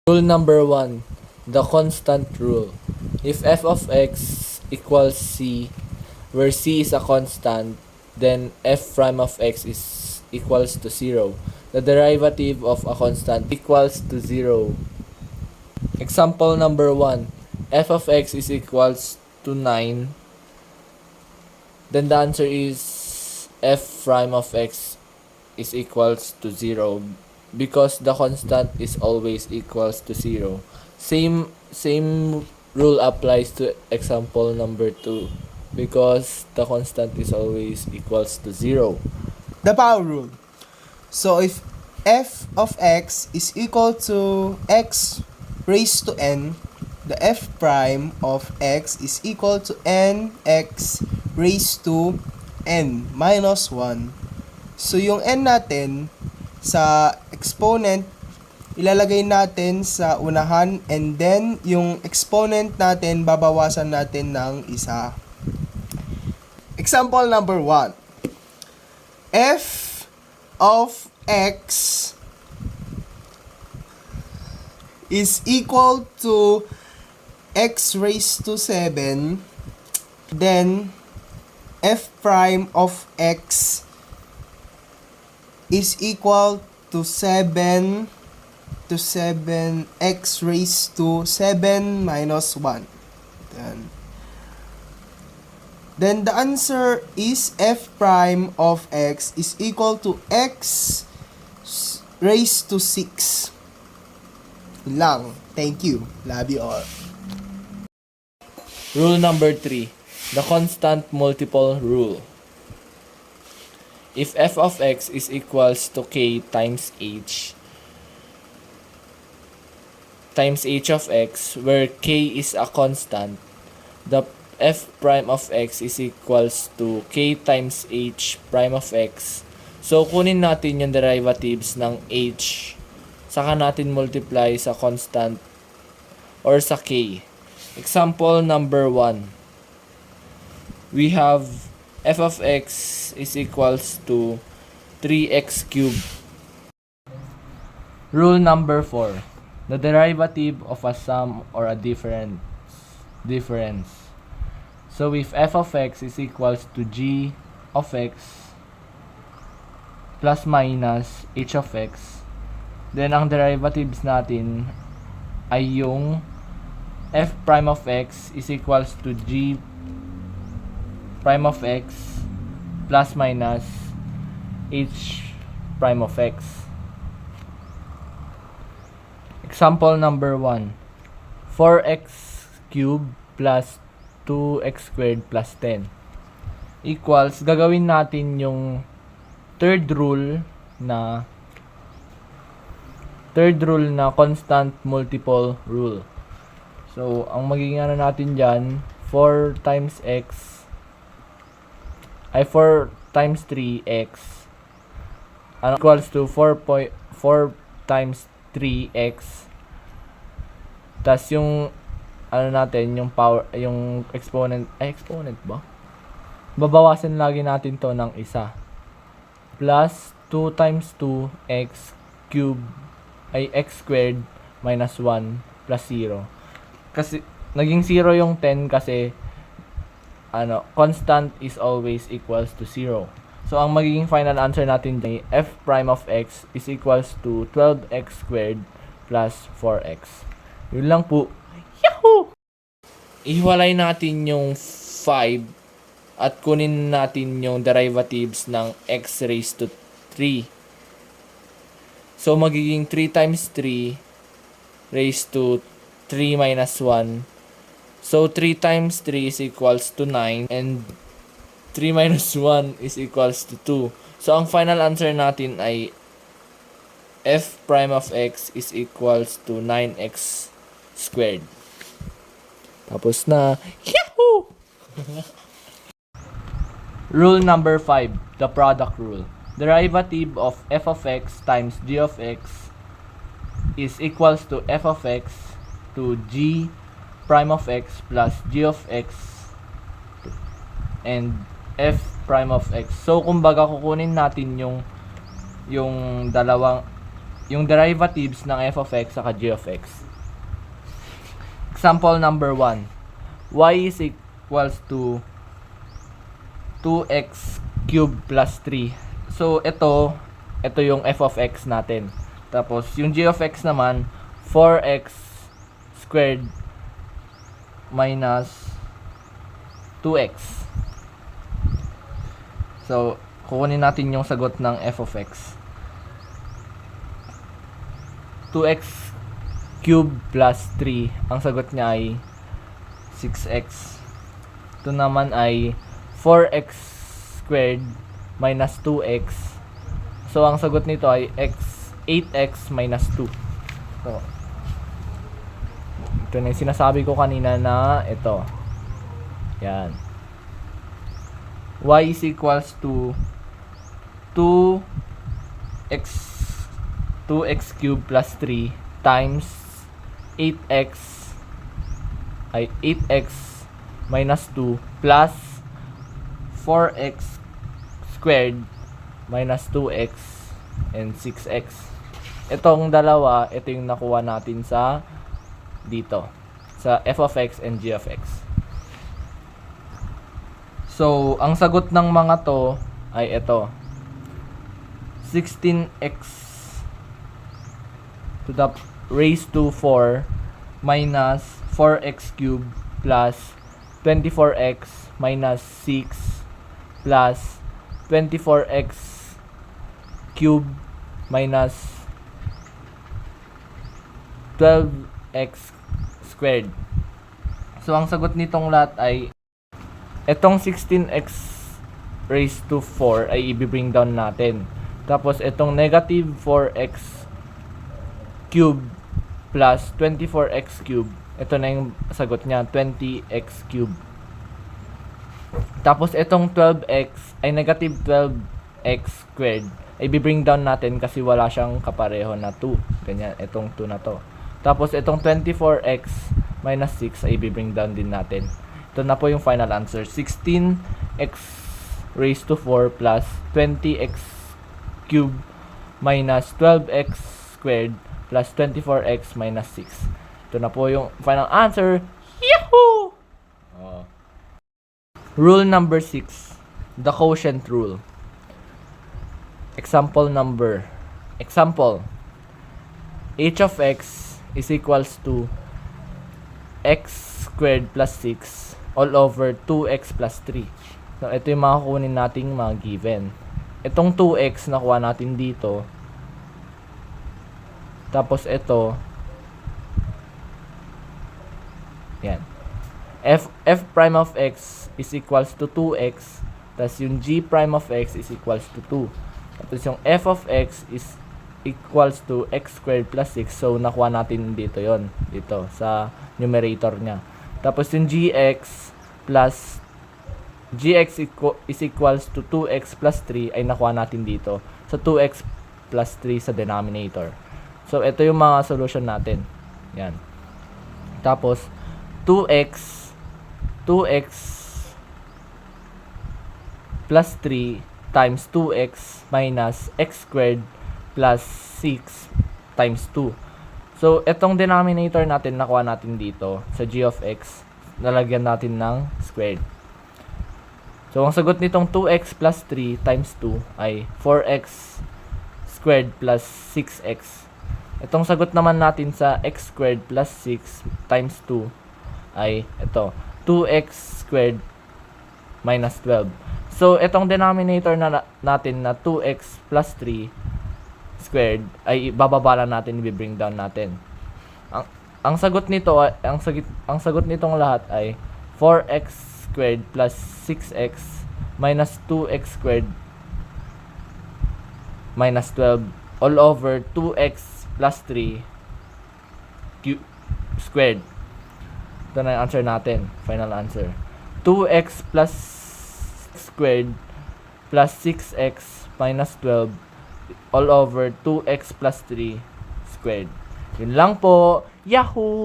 Rule number 1, the constant rule. If f of x equals c, where c is a constant, then f prime of x is equals to 0. The derivative of a constant equals to 0. Example number 1, f of x is equals to 9. Then the answer is f prime of x is equals to 0 because the constant is always equals to 0. Same rule applies to example number 2 because the constant is always equals to 0. The power rule. So if f of x is equal to x raised to n, the f prime of x is equal to nx raised to n minus 1. So yung n natin sa exponent, ilalagay natin sa unahan, and then yung exponent natin babawasan natin ng isa. Example number 1. F of x is equal to x raised to 7, then f prime of x is equal to 7 x raised to 7 minus 1. Then the answer is f prime of x is equal to x raised to 6. Lang. Thank you. Love you all. Rule number 3, the constant multiple rule. If f of x is equals to k times h of x, where k is a constant, the f prime of x is equals to k times h prime of x. So, kunin natin yung derivatives ng h, saka natin multiply sa constant or sa k. Example number 1, we have f of x is equals to 3x cubed. Rule number 4, the derivative of a sum or a difference. So if f of x is equals to g of x plus minus h of x, then ang derivatives natin ay yung f prime of x is equals to g prime of x plus minus h prime of x. Example number 1, 4x cubed plus 2x squared plus 10 equals, gagawin natin yung third rule na constant multiple rule. So, ang magiging ano natin dyan, 4 times 3x equals to 4 times 3x, tas yung ano natin, yung power, yung exponent ba? Babawasan lagi natin to ng isa. Plus 2 times 2x cubed ay x squared minus 1 plus 0. Kasi naging 0 yung 10 kasi constant is always equals to 0. So ang magiging final answer natin ay f prime of x is equals to 12x squared plus 4x. Yun lang po. Yahoo! Ihiwalay natin yung 5 at kunin natin yung derivatives ng x raised to 3. So, magiging 3 times 3 raised to 3 minus 1. So, 3 times 3 is equals to 9 and 3 minus 1 is equals to 2. So, ang final answer natin ay f prime of x is equals to 9x squared. Tapos na. Yahoo! Rule number 5, the product rule. Derivative of f of x times g of x is equals to f of x to g prime of x plus g of x and f prime of x. So, kumbaga, kukunin natin yung dalawang yung derivatives ng f of x saka g of x. Example number 1. Y is equals to 2x cubed plus 3. So, ito yung f of x natin. Tapos, yung g of x naman, 4x squared minus 2x. So, kukunin natin yung sagot ng f of x. 2x cube plus 3. Ang sagot niya ay 6x. Ito naman ay 4x squared minus 2x. So, ang sagot nito ay 8x minus 2. So, ito na yung sinasabi ko kanina na ito. Yan. Y is equals to 2x cubed plus 3 times 8x minus 2 plus 4x squared minus 2x and 6x. Itong dalawa, ito yung nakuha natin sa dito, sa f of x and g of x. So, ang sagot ng mga to ay ito. 16x to the raised to 4 minus 4x cubed plus 24x minus 6 plus 24x cubed minus 12x squared. So, ang sagot nitong lahat ay itong 16x raised to 4 ay i-bring down natin. Tapos, itong negative 4x cubed plus 24x cubed, ito na yung sagot niya, 20x cubed. Tapos, itong 12x ay negative 12x squared, ay i-bring down natin kasi wala siyang kapareho na 2. Ganyan, itong 2 na to. Tapos, itong 24x minus 6 ay i-bring down din natin. Ito na po yung final answer. 16x raised to 4 plus 20x cubed minus 12x squared plus 24x minus 6. Ito na po yung final answer. Yahoo! Oh. Rule number 6. The quotient rule. Example. H of x is equals to x squared plus 6 all over 2x plus 3. So, ito yung mga kukunin nating mga given. Itong 2x nakuha natin dito. Tapos ito. Yan. F prime of x is equals to 2x. Tapos yung g prime of x is equals to 2. Tapos yung f of x is equals to x squared plus 6. So, nakuha natin dito yon, dito sa numerator niya. Tapos yung gx is equals to 2x plus 3 ay nakuha natin dito sa 2x plus 3 sa denominator. So, ito yung mga solution natin. Yan. Tapos, 2x plus 3 times 2x minus x squared plus 6 times 2. So, itong denominator natin, nakuha natin dito sa g of x, nalagyan natin ng squared. So, ang sagot nitong 2x plus 3 times 2 ay 4x squared plus 6x. Itong sagot naman natin sa x squared plus 6 times 2 ay ito, 2x squared minus 12. So, itong denominator natin na 2x plus 3 squared ay bababa lang natin, i-bring down natin. Ang sagot nito ay ang sagot nitong lahat ay 4x squared plus 6x minus 2x squared minus 12 all over 2x plus 3 squared. Ito na yung answer natin, final answer. 2x plus squared plus 6x minus 12 all over 2x plus 3 squared. Yun lang po. Yahoo!